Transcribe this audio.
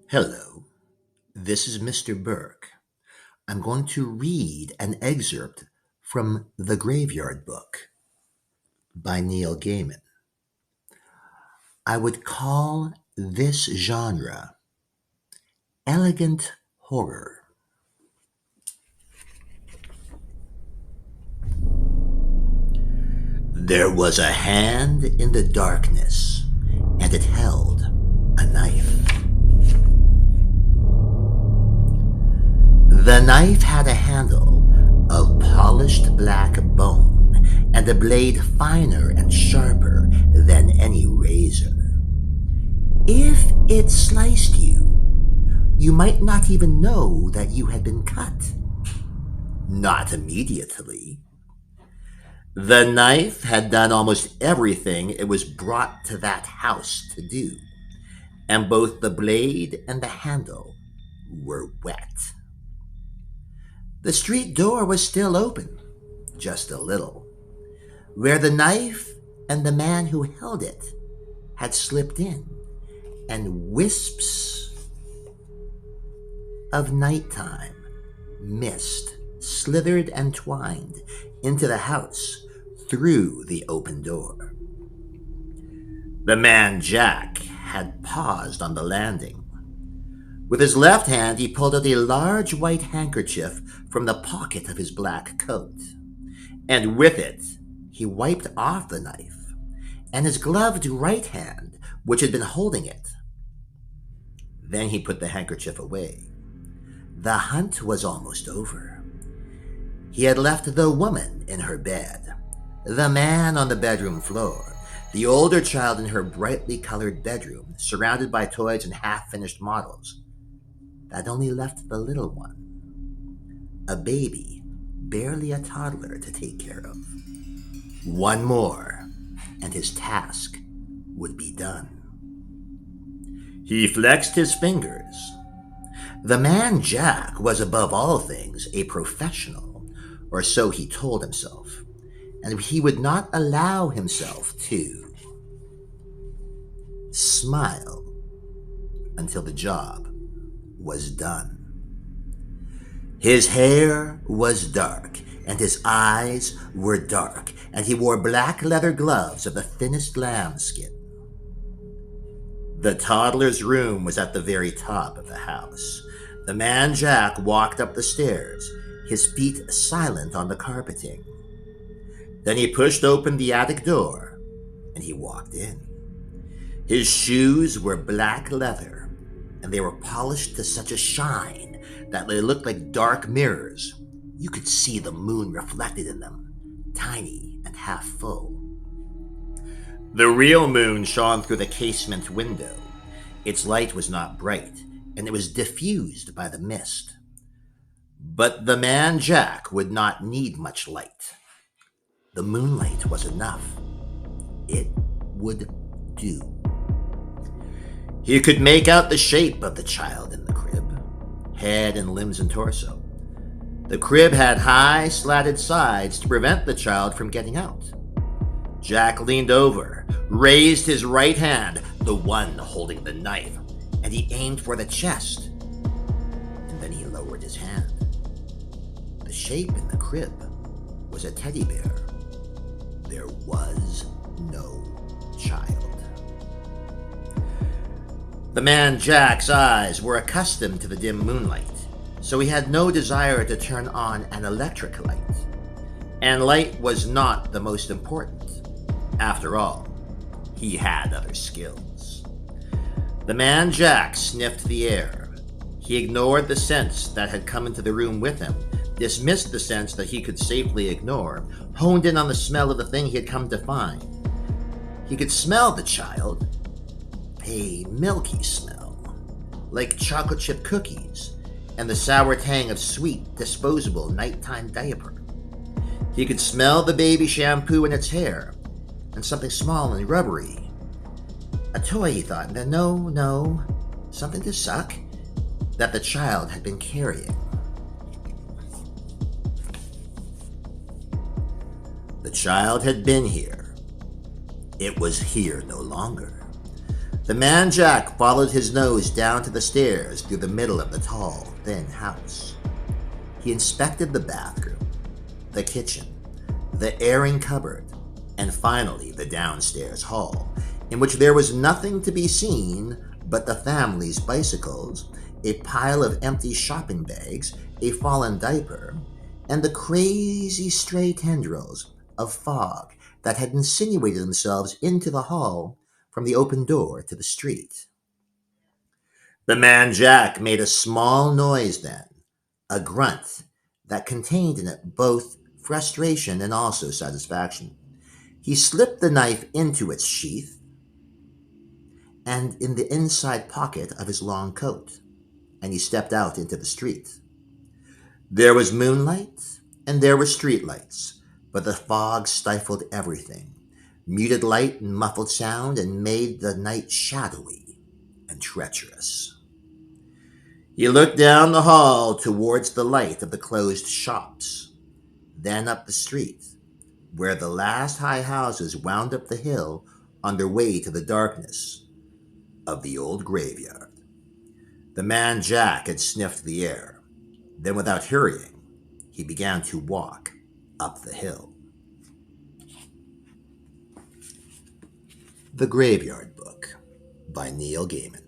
Hello, this is Mr. Burke. I'm going to read an excerpt from The Graveyard Book by Neil Gaiman. I would call this genre elegant horror. There was a hand in the darkness, and it held a knife. The knife had a handle of polished black bone and a blade finer and sharper than any razor. If it sliced you, you might not even know that you had been cut. Not immediately. The knife had done almost everything it was brought to that house to do, and both the blade and the handle were wet. The street door was still open, just a little, where the knife and the man who held it had slipped in, and wisps of nighttime mist slithered and twined into the house through the open door. The man Jack had paused on the landing. With his left hand, he pulled out a large white handkerchief from the pocket of his black coat, and with it, he wiped off the knife and his gloved right hand, which had been holding it. Then he put the handkerchief away. The hunt was almost over. He had left the woman in her bed, the man on the bedroom floor, the older child in her brightly colored bedroom, surrounded by toys and half-finished models. That only left the little one, a baby, barely a toddler, to take care of. One more, and his task would be done. He flexed his fingers. The man Jack was above all things a professional, or so he told himself, and he would not allow himself to smile until the job was done. His hair was dark, and his eyes were dark, and he wore black leather gloves of the thinnest lambskin. The toddler's room was at the very top of the house. The man Jack walked up the stairs, his feet silent on the carpeting. Then he pushed open the attic door, and he walked in. His shoes were black leather, and they were polished to such a shine that they looked like dark mirrors. You could see the moon reflected in them, tiny and half full. The real moon shone through the casement window. Its light was not bright, and it was diffused by the mist. But the man Jack would not need much light. The moonlight was enough. It would do. He could make out the shape of the child in the crib, head and limbs and torso. The crib had high, slatted sides to prevent the child from getting out. Jack leaned over, raised his right hand, the one holding the knife, and he aimed for the chest. And then he lowered his hand. The shape in the crib was a teddy bear. There was no child. The man Jack's eyes were accustomed to the dim moonlight, so he had no desire to turn on an electric light. And light was not the most important. After all, he had other skills. The man Jack sniffed the air. He ignored the scents that had come into the room with him, dismissed the scents that he could safely ignore, honed in on the smell of the thing he had come to find. He could smell the child, a milky smell, like chocolate chip cookies and the sour tang of sweet, disposable nighttime diaper. He could smell the baby shampoo in its hair, and something small and rubbery. A toy, he thought, and then no, something to suck that the child had been carrying. The child had been here. It was here no longer. The man Jack followed his nose down to the stairs through the middle of the tall, thin house. He inspected the bathroom, the kitchen, the airing cupboard, and finally the downstairs hall, in which there was nothing to be seen but the family's bicycles, a pile of empty shopping bags, a fallen diaper, and the crazy stray tendrils of fog that had insinuated themselves into the hall from the open door to the street. The man Jack made a small noise then, a grunt that contained in it both frustration and also satisfaction. He slipped the knife into its sheath and in the inside pocket of his long coat, and he stepped out into the street. There was moonlight and there were streetlights, but the fog stifled everything, muted light and muffled sound, and made the night shadowy and treacherous. He looked down the hall towards the light of the closed shops, then up the street, where the last high houses wound up the hill on their way to the darkness of the old graveyard. The man Jack had sniffed the air. Then, without hurrying, he began to walk up the hill. The Graveyard Book by Neil Gaiman.